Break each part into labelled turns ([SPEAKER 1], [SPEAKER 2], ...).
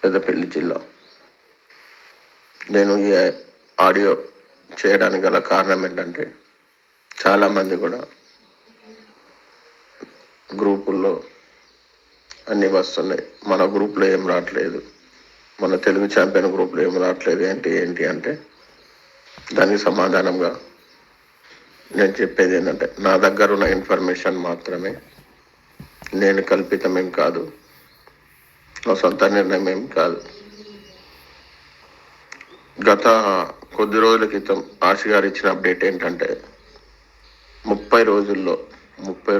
[SPEAKER 1] పెద్దపల్లి జిల్లా. నేను ఈ ఆడియో చేయడానికి గల కారణం ఏంటంటే, చాలామంది కూడా గ్రూపుల్లో అన్నీ వస్తున్నాయి, మన గ్రూప్లో ఏం రావట్లేదు, మన తెలుగు ఛాంపియన్ గ్రూప్లో ఏం రావట్లేదు ఏంటి అంటే దానికి సమాధానంగా నేను చెప్పేది ఏంటంటే, నా దగ్గర ఉన్న ఇన్ఫర్మేషన్ మాత్రమే, నేను కల్పితమేం కాదు, నా సొంత నిర్ణయం ఏం కాదు. గత కొద్ది రోజుల క్రితం ఆశ గారు ఇచ్చిన అప్డేట్ ఏంటంటే 30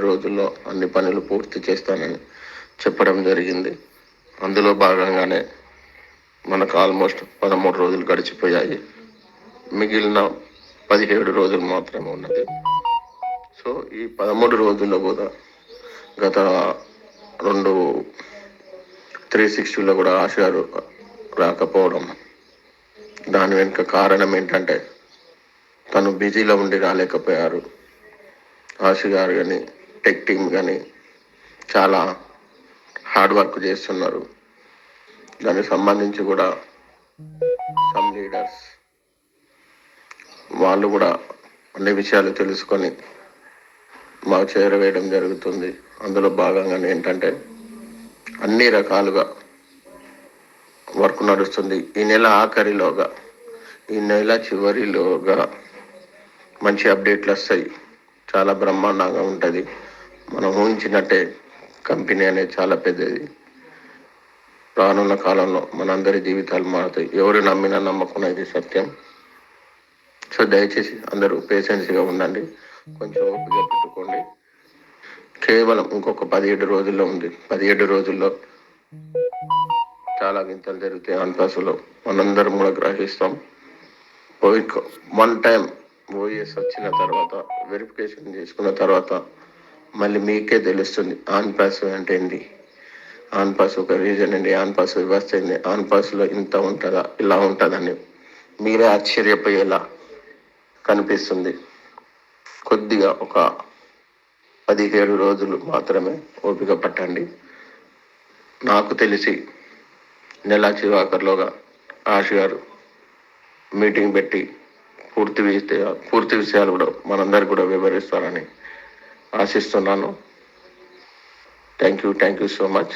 [SPEAKER 1] రోజుల్లో అన్ని పనులు పూర్తి చేస్తానని చెప్పడం జరిగింది. అందులో భాగంగానే మనకు ఆల్మోస్ట్ 13 రోజులు గడిచిపోయాయి. మిగిలిన 17 రోజులు మాత్రమే ఉన్నది. సో ఈ 13 రోజుల్లో కూడా గత 360లో కూడా ఆశ గారు రాకపోవడం, దాని వెనుక కారణం ఏంటంటే తను బిజీలో ఉండి రాలేకపోయారు. ఆశ గారు కానీ టెక్ టీమ్ కానీ చాలా హార్డ్ వర్క్ చేస్తున్నారు. దానికి సంబంధించి కూడా సమ్ లీడర్స్ వాళ్ళు కూడా అన్ని విషయాలు తెలుసుకొని మాకు చేరవేయడం జరుగుతుంది. అందులో భాగంగానే ఏంటంటే అన్ని రకాలుగా వర్క్ నడుస్తుంది. ఈ నెల ఆఖరిలోగా, ఈ నెల చివరిలోగా మంచి అప్డేట్లు వస్తాయి. చాలా బ్రహ్మాండంగా ఉంటుంది. మనం ఊహించినట్టే కంపెనీ అనేది చాలా పెద్దది. రానున్న కాలంలో మనందరి జీవితాలు మారుతాయి. ఎవరు నమ్మినా నమ్మకం ఇది సత్యం. సో దయచేసి అందరూ పేషెన్స్గా ఉండండి, కొంచెం ఓపిక పెట్టుకోండి. కేవలం ఇంకొక 17 రోజుల్లో ఉంది. 17 రోజుల్లో చాలా వింతలు జరుగుతాయి. ఆన్పాసులో మనందరం కూడా గ్రహిస్తాం. వన్ టైం ఓఎస్ వచ్చిన తర్వాత, వెరిఫికేషన్ చేసుకున్న తర్వాత మళ్ళీ మీకే తెలుస్తుంది ఆన్పాస్ అంటే ఏంటి, ఆన్పాస్ ఒక రీజన్ ఏంటి, ఆన్పాస్ వ్యవస్థ ఏంటి, ఆన్పాస్లో ఇంత ఉంటుందా, ఇలా ఉంటుందని మీరే ఆశ్చర్యపోయేలా కనిపిస్తుంది. కొద్దిగా ఒక 17 రోజులు మాత్రమే ఓపిక పట్టండి. నాకు తెలిసి నెల చివరిలోగా ఆశ గారు మీటింగ్ పెట్టి పూర్తి విషయాలు కూడా మనందరికి కూడా వివరిస్తారని ఆశిస్తున్నాను. Thank you so much.